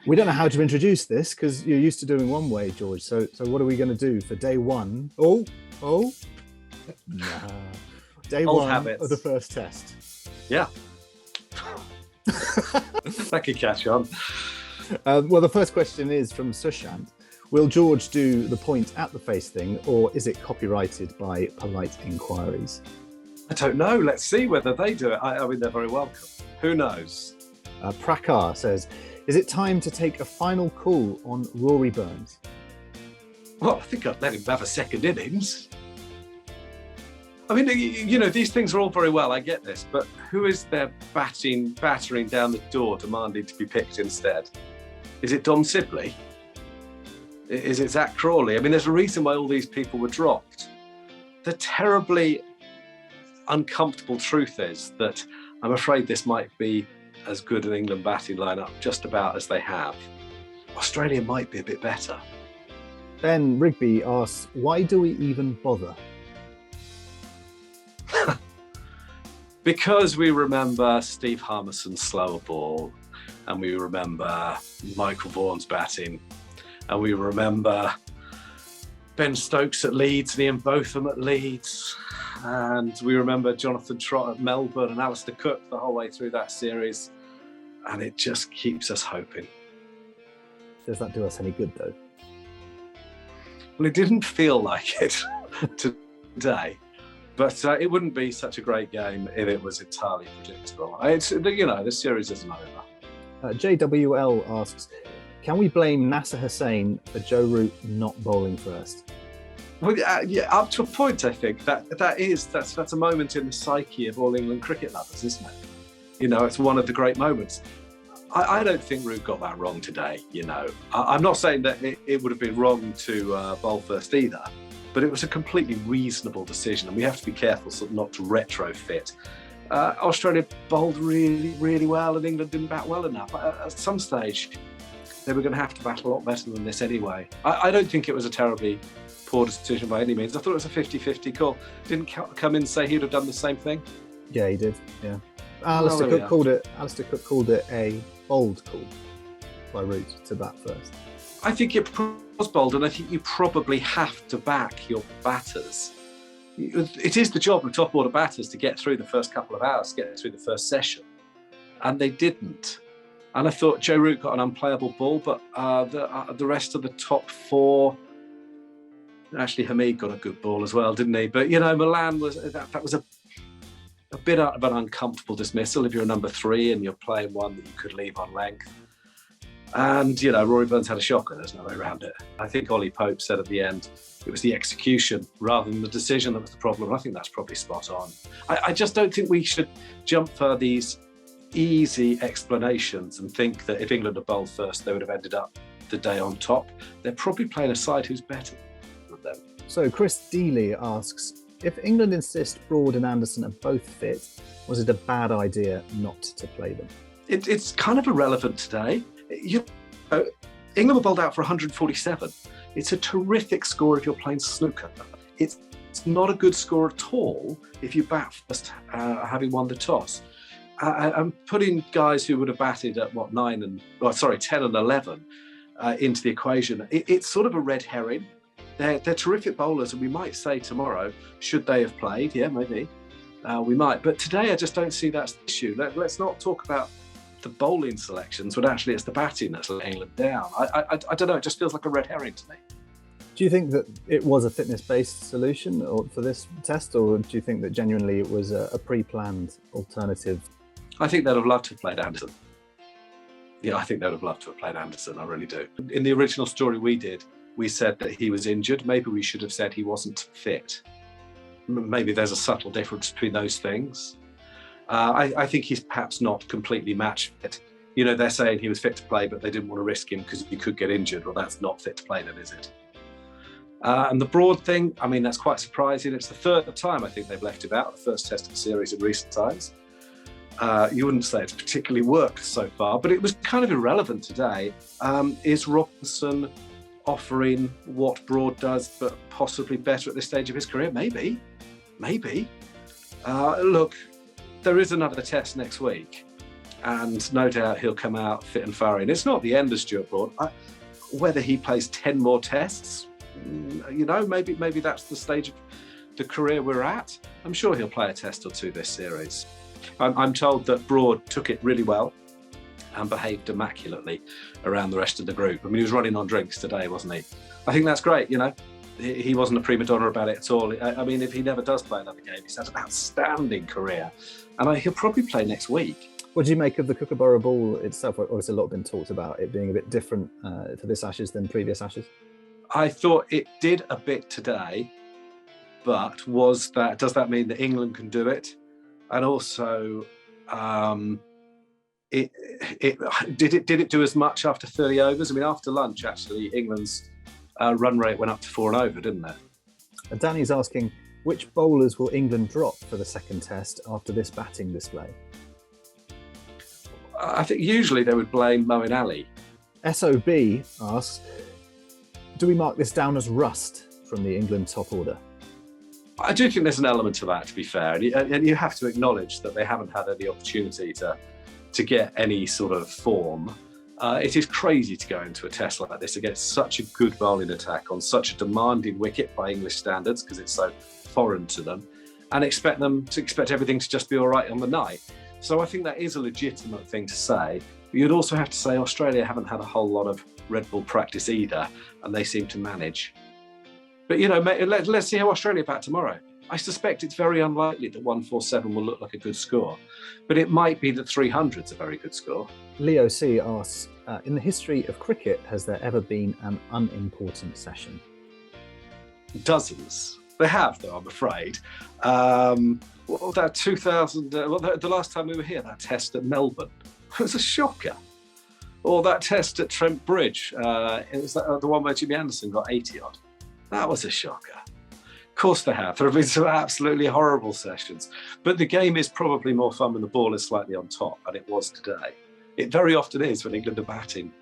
We don't know how to introduce this because you're used to doing one way, George. So what are we going to do for day one? Oh, nah. Day Old one habits. of the first test. Yeah. That could catch on. Well, the first question is from Sushant. Will George do the point at the face thing, or is it copyrighted by polite inquiries? I don't know. Let's see whether they do it. I mean, they're very welcome. Who knows? Prakar says, is it time to take a final call on Rory Burns? Well, I think I'd let him have a second innings. I mean, you know, these things are all very well, I get this, but who is there battering down the door demanding to be picked instead? Is it Dom Sibley? Is it Zach Crawley? I mean, there's a reason why all these people were dropped. The terribly uncomfortable truth is that I'm afraid this might be as good an England batting lineup just about as they have. Australia might be a bit better. Ben Rigby asks, why do we even bother? Because we remember Steve Harmison's slower ball, and we remember Michael Vaughan's batting, and we remember Ben Stokes at Leeds and Ian Botham at Leeds, and we remember Jonathan Trott at Melbourne and Alistair Cook the whole way through that series, and it just keeps us hoping. Does that do us any good, though? Well, it didn't feel like it today. But it wouldn't be such a great game if it was entirely predictable. This series isn't over. JWL asks, can we blame Nasser Hussain for Joe Root not bowling first? Well, yeah, up to a point, I think. That's a moment in the psyche of all England cricket lovers, isn't it? You know, it's one of the great moments. I don't think Root got that wrong today, you know. I'm not saying that it would have been wrong to bowl first either. But it was a completely reasonable decision, and we have to be careful not to retrofit. Australia bowled really, really well, and England didn't bat well enough. At some stage, they were going to have to bat a lot better than this anyway. I don't think it was a terribly poor decision by any means. I thought it was a 50-50 call. Didn't Cummins say he'd have done the same thing? Yeah, he did, yeah. Alistair Cook called it a bold call by Root to bat first. I think it was bold, and I think you probably have to back your batters. It is the job of top order batters to get through the first couple of hours, get through the first session, and they didn't. And I thought Joe Root got an unplayable ball, but the rest of the top four, actually Hamid got a good ball as well, didn't he? But you know, Milan was a bit out of an uncomfortable dismissal if you're a number 3 and you're playing one that you could leave on length. And, you know, Rory Burns had a shocker. There's no way around it. I think Ollie Pope said at the end, it was the execution rather than the decision that was the problem. I think that's probably spot on. I just don't think we should jump for these easy explanations and think that if England had bowled first, they would have ended up the day on top. They're probably playing a side who's better than them. So Chris Dealey asks, if England insist Broad and Anderson are both fit, was it a bad idea not to play them? It's kind of irrelevant today. England were bowled out for 147. It's a terrific score if you're playing snooker. It's not a good score at all if you bat first, having won the toss. I'm putting guys who would have batted at 10 and 11 into the equation. It's sort of a red herring. They're terrific bowlers, and we might say tomorrow, should they have played? Yeah, maybe. We might. But today I just don't see that's the issue. Let's not talk about the bowling selections, but actually it's the batting that's letting England down. I don't know, it just feels like a red herring to me. Do you think that it was a fitness-based solution for this test, or do you think that genuinely it was a pre-planned alternative? I think they'd have loved to have played Anderson. Yeah, I think they'd have loved to have played Anderson, I really do. In the original story we did, we said that he was injured. Maybe we should have said he wasn't fit. Maybe there's a subtle difference between those things. I think he's perhaps not completely match fit. You know, they're saying he was fit to play, but they didn't want to risk him because he could get injured. Well, that's not fit to play then, is it? And the Broad thing, I mean, that's quite surprising. It's the third time I think they've left him out, the first test of the series in recent times. You wouldn't say it's particularly worked so far, but it was kind of irrelevant today. Is Robinson offering what Broad does, but possibly better at this stage of his career? Maybe. Look, there is another test next week. and no doubt he'll come out fit and firing. It's not the end of Stuart Broad. Whether he plays 10 more tests, maybe that's the stage of the career we're at. I'm sure he'll play a test or two this series. I'm told that Broad took it really well and behaved immaculately around the rest of the group. I mean, he was running on drinks today, wasn't he? I think that's great, He wasn't a prima donna about it at all. I mean, if he never does play another game, he's had an outstanding career. And he'll probably play next week. What do you make of the Kookaburra ball itself? Obviously, a lot been talked about it being a bit different for this Ashes than previous Ashes. I thought it did a bit today, but does that mean that England can do it? And also, did it do as much after 30 overs? I mean, after lunch, actually, England's run rate went up to 4 and over, didn't it? Danny's asking, which bowlers will England drop for the second test after this batting display? I think usually they would blame Moeen Ali. SOB asks, do we mark this down as rust from the England top order? I do think there's an element to that, to be fair. And you have to acknowledge that they haven't had any opportunity to get any sort of form. It is crazy to go into a test like this against such a good bowling attack on such a demanding wicket by English standards, because it's so foreign to them, and expect everything to just be all right on the night. So I think that is a legitimate thing to say. But you'd also have to say Australia haven't had a whole lot of red ball practice either, and they seem to manage. But, let's see how Australia bat tomorrow. I suspect it's very unlikely that 147 will look like a good score, but it might be that 300's a very good score. Leo C asks, in the history of cricket, has there ever been an unimportant session? Dozens. They have, though, I'm afraid. That 2000, the last time we were here, that test at Melbourne, it was a shocker. Or that test at Trent Bridge, it was the one where Jimmy Anderson got 80 odd. That was a shocker. Of course they have. There have been some absolutely horrible sessions. But the game is probably more fun when the ball is slightly on top, and it was today. It very often is when England are batting.